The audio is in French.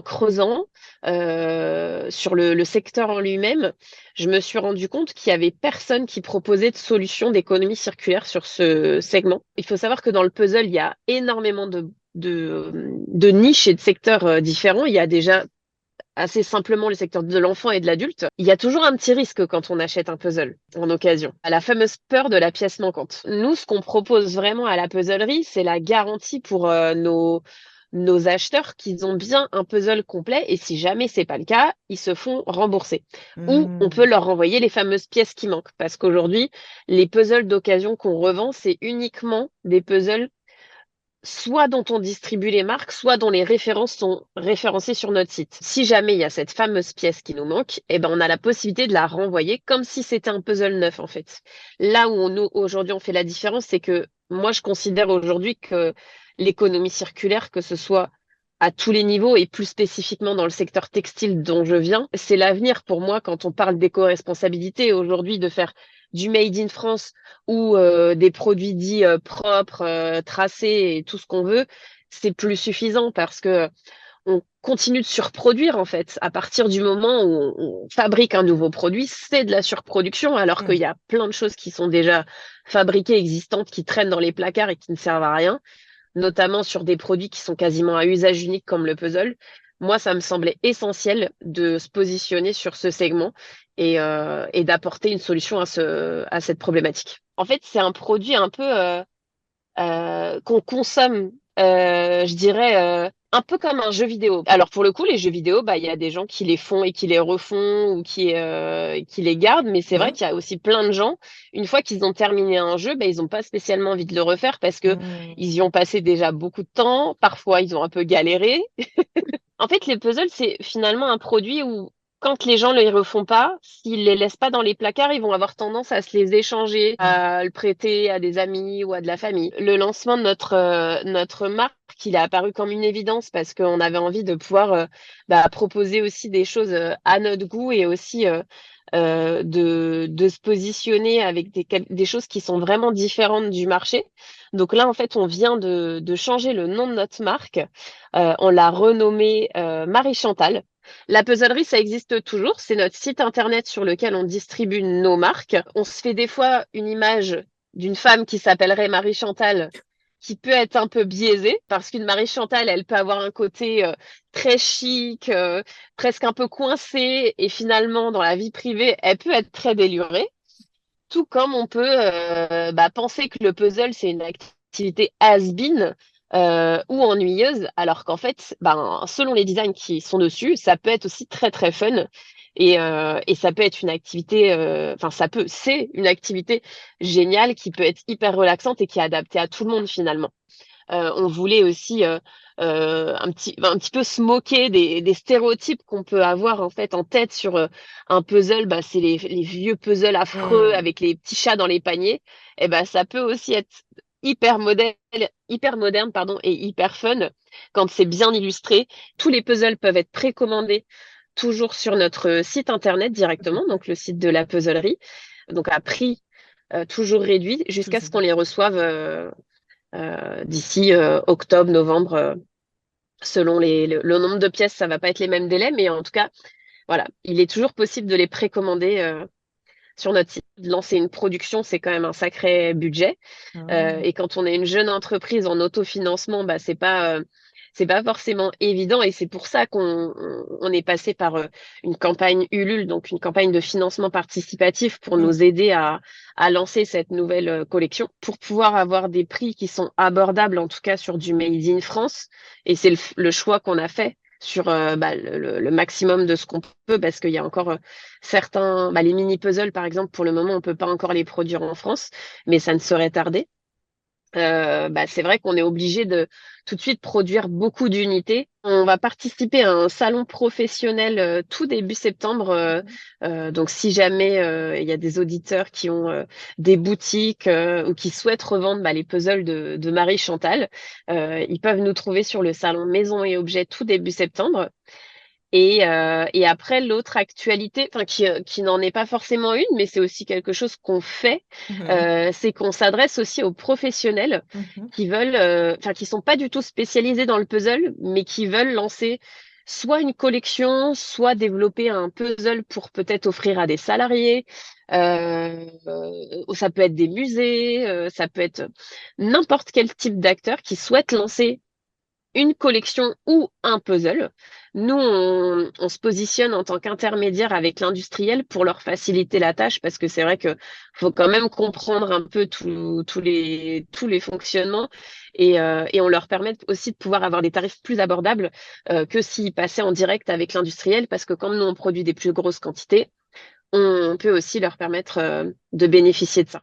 en creusant sur le secteur en lui-même, je me suis rendu compte qu'il y avait personne qui proposait de solution d'économie circulaire sur ce segment. Il faut savoir que dans le puzzle, il y a énormément de niches et de secteurs différents. Il y a déjà assez simplement le secteur de l'enfant et de l'adulte. Il y a toujours un petit risque quand on achète un puzzle en occasion. À la fameuse peur de la pièce manquante. Nous, ce qu'on propose vraiment à la puzzlerie, c'est la garantie pour nos acheteurs qu'ils ont bien un puzzle complet et si jamais c'est pas le cas, ils se font rembourser. Ou on peut Hmm. leur renvoyer les fameuses pièces qui manquent parce qu'aujourd'hui, les puzzles d'occasion qu'on revend, c'est uniquement des puzzles soit dont on distribue les marques, soit dont les références sont référencées sur notre site. Si jamais il y a cette fameuse pièce qui nous manque, eh ben on a la possibilité de la renvoyer comme si c'était un puzzle neuf en fait. Là où nous aujourd'hui on fait la différence, c'est que moi je considère aujourd'hui que l'économie circulaire, que ce soit à tous les niveaux et plus spécifiquement dans le secteur textile dont je viens, c'est l'avenir pour moi quand on parle d'éco-responsabilité aujourd'hui de faire du made in France ou des produits dits propres, tracés et tout ce qu'on veut, c'est plus suffisant parce que on continue de surproduire en fait. À partir du moment où on fabrique un nouveau produit, c'est de la surproduction alors qu'il Hmm. y a plein de choses qui sont déjà fabriquées, existantes, qui traînent dans les placards et qui ne servent à rien, notamment sur des produits qui sont quasiment à usage unique comme le puzzle. Moi, ça me semblait essentiel de se positionner sur ce segment et d'apporter une solution à cette problématique. En fait, c'est un produit un peu qu'on consomme, je dirais, un peu comme un jeu vidéo. Alors pour le coup, les jeux vidéo, bah, il y a des gens qui les font et qui les refont ou qui les gardent, mais c'est vrai Ouais. qu'il y a aussi plein de gens, une fois qu'ils ont terminé un jeu, bah, ils n'ont pas spécialement envie de le refaire parce que Hmm. ils y ont passé déjà beaucoup de temps, parfois ils ont un peu galéré. En fait, les puzzles, c'est finalement un produit où, quand les gens ne les refont pas, s'ils les laissent pas dans les placards, ils vont avoir tendance à se les échanger, à le prêter à des amis ou à de la famille. Le lancement de notre marque, il est apparu comme une évidence parce qu'on avait envie de pouvoir proposer aussi des choses à notre goût et aussi de se positionner avec des choses qui sont vraiment différentes du marché. Donc là, en fait, on vient de changer le nom de notre marque. On l'a renommée Marie Chantal. La puzzlerie, ça existe toujours. C'est notre site internet sur lequel on distribue nos marques. On se fait des fois une image d'une femme qui s'appellerait Marie Chantal, qui peut être un peu biaisée, parce qu'une Marie Chantal, elle peut avoir un côté très chic, presque un peu coincé, et finalement, dans la vie privée, elle peut être très délurée. Tout comme on peut penser que le puzzle, c'est une activité has-been ou ennuyeuse, alors qu'en fait, selon les designs qui sont dessus, ça peut être aussi très très fun. Et ça peut être une activité, c'est une activité géniale qui peut être hyper relaxante et qui est adaptée à tout le monde finalement. On voulait aussi un petit peu se moquer des stéréotypes qu'on peut avoir en fait en tête sur un puzzle. Bah, c'est les vieux puzzles affreux Hmm. avec les petits chats dans les paniers. Et ben ça peut aussi être hyper moderne pardon, et hyper fun quand c'est bien illustré. Tous les puzzles peuvent être précommandés toujours sur notre site internet directement, donc le site de la puzzlerie, donc à prix toujours réduit jusqu'à ce Toujours. qu'on les reçoive d'ici octobre, novembre, selon le nombre de pièces, ça va pas être les mêmes délais, mais en tout cas, voilà, il est toujours possible de les précommander sur notre site. Lancer une production, c'est quand même un sacré budget. Ah. Et quand on est une jeune entreprise en autofinancement, c'est pas forcément évident. Et c'est pour ça qu'on est passé par une campagne Ulule, donc une campagne de financement participatif pour Hmm. nous aider à lancer cette nouvelle collection, pour pouvoir avoir des prix qui sont abordables, en tout cas sur du Made in France. Et c'est le choix qu'on a fait sur le maximum de ce qu'on peut, parce qu'il y a encore certains, les mini-puzzles, par exemple, pour le moment, on peut pas encore les produire en France, mais ça ne saurait tarder. C'est vrai qu'on est obligé de tout de suite produire beaucoup d'unités. On va participer à un salon professionnel tout début septembre. Donc, si jamais il y a des auditeurs qui ont des boutiques ou qui souhaitent revendre les puzzles de Marie Chantal, ils peuvent nous trouver sur le salon Maison et Objets tout début septembre. Et après, l'autre actualité, enfin qui n'en est pas forcément une, mais c'est aussi quelque chose qu'on fait, Mhm. c'est qu'on s'adresse aussi aux professionnels Mhm. qui veulent, qui sont pas du tout spécialisés dans le puzzle, mais qui veulent lancer. soit une collection, soit développer un puzzle pour peut-être offrir à des salariés. Ça peut être des musées, ça peut être n'importe quel type d'acteur qui souhaite lancer une collection ou un puzzle. Nous, on se positionne en tant qu'intermédiaire avec l'industriel pour leur faciliter la tâche parce que c'est vrai que faut quand même comprendre un peu tous les fonctionnements et on leur permet aussi de pouvoir avoir des tarifs plus abordables que s'ils passaient en direct avec l'industriel parce que comme nous, on produit des plus grosses quantités, on peut aussi leur permettre de bénéficier de ça.